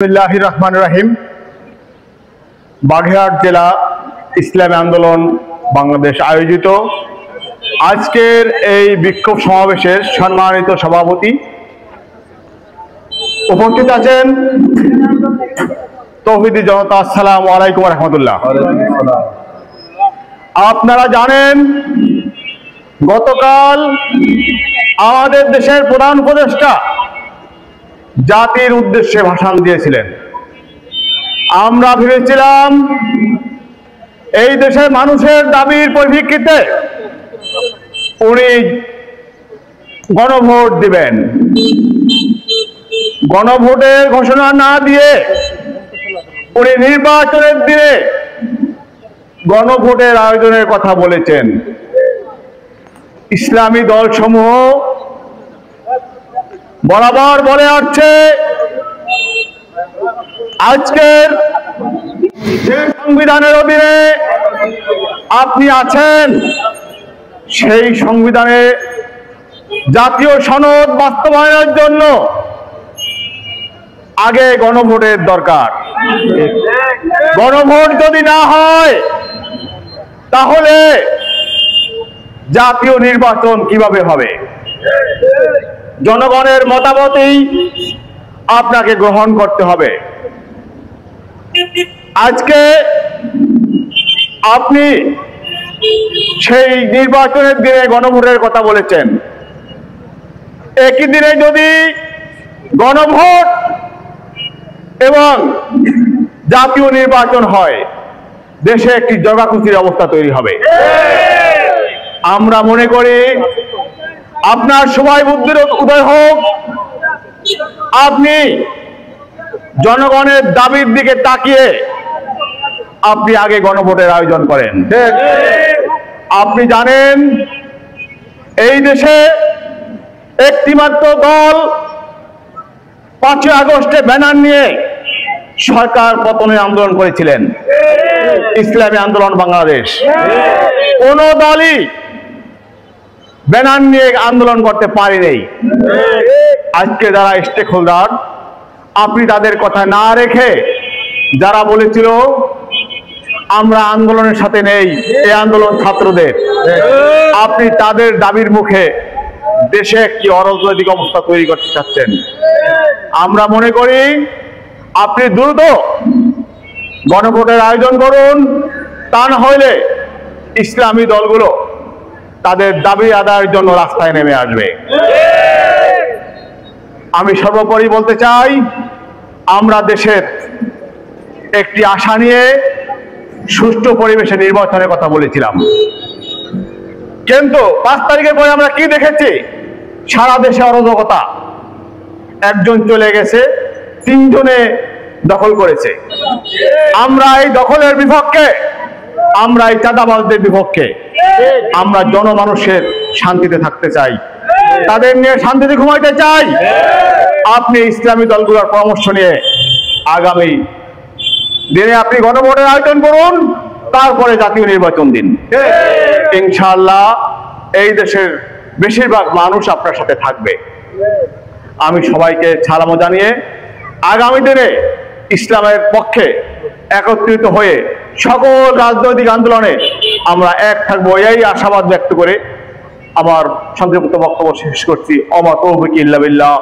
বিসমিল্লাহির রহমানির রহিম। বাগেরহাট জেলা ইসলামী আন্দোলন বাংলাদেশ আয়োজিত আজকের এই বিক্ষোভ সমাবেশের সম্মানিত সভাপতি উপস্থিত আছেন তৌহিদি জনতা। আসসালামু আলাইকুম ওয়া রাহমাতুল্লাহ। আপনারা জানেন গতকাল আমাদের দেশের প্রধান উপদেষ্টা জাতির উদ্দেশ্যে ভাষণ দিয়েছিলেন। আমরা ভেবেছিলাম এই দেশের মানুষের দাবির পরিপ্রেক্ষিতে উনি গণভোট দিবেন। গণভোটের ঘোষণা না দিয়ে উনি নির্বাচনের দিনে গণভোটের আয়োজনের কথা বলেছেন। ইসলামী দলসমূহ বরাবর বলে আসছে আজকের যে সংবিধানের অধীনে আপনি আছেন সেই সংবিধানে জাতীয় সনদ বাস্তবায়নের জন্য আগে গণভোটের দরকার। গণভোট যদি না হয় তাহলে জাতীয় নির্বাচন কিভাবে হবে? জনগণের মতামতই আপনাকে গ্রহণ করতে হবে। আজকে আপনি সেই নির্বাচনের দিনে গণভোটের কথা বলেছেন। একই দিনে যদি গণভোট এবং জাতীয় নির্বাচন হয় দেশে একটি জগাখুচির অবস্থা তৈরি হবে। আমরা মনে করি আপনার সময় বুদ্ধির উদয় হোক, আপনি জনগণের দাবির দিকে তাকিয়ে আপনি আগে গণভোটের আয়োজন করেন। আপনি জানেন এই দেশে একটিমাত্র দল 5ই আগস্টে ব্যানার নিয়ে সরকার পতনের আন্দোলন করেছিলেন, ইসলামী আন্দোলন বাংলাদেশ। কোন দলই ব্যানার নিয়ে আন্দোলন করতে পারেনি। আজকে যারা স্টেক হোল্ডার, আপনি তাদের কথা না রেখে যারা বলেছিল আমরা আন্দোলনের সাথে নেই, এই আন্দোলন ছাত্রদের, আপনি তাদের দাবির মুখে দেশে একটি অরাজনৈতিক অবস্থা তৈরি করতে চাচ্ছেন। আমরা মনে করি আপনি দ্রুত গণভোটের আয়োজন করুন, তা না হলে ইসলামী দলগুলো তাদের দাবি আদায়ের জন্য রাস্তায় নেমে আসবে। আমি সর্বোপরি বলতে চাই, আমরা দেশের একটি আশা নিয়ে সুষ্ঠু পরিবেশে নির্বাচনের কথা বলেছিলাম, কিন্তু 5 তারিখের পরে আমরা কি দেখেছি? সারা দেশে অরাজকতা। একজন চলে গেছে, 3 জনে দখল করেছে। আমরা এই দখলের বিপক্ষে, আমরা এই চাঁদাবাজদের বিপক্ষে। আমরা জনমানুষের শান্তিতে থাকতে চাই, তাদের নিয়ে শান্তিতে ঘুমাইতে চাই। আপনি ইসলামী দলগুলোর পরামর্শ নিয়ে আগামী দিনে আপনি গণভোটের আয়োজন করুন, তারপরে জাতীয় নির্বাচন দিন। ইনশাআল্লাহ এই দেশের বেশিরভাগ মানুষ আপনার সাথে থাকবে। আমি সবাইকে সালাম জানিয়ে আগামী দিনে ইসলামের পক্ষে একত্রিত হয়ে সকল রাজনৈতিক আন্দোলনে আমরা এক থাকবো, এই আশাবাদ ব্যক্ত করে আমার সংক্ষিপ্ত বক্তব্য শেষ করছি। ওমা তৌফিক ইল্লা বিল্লাহ।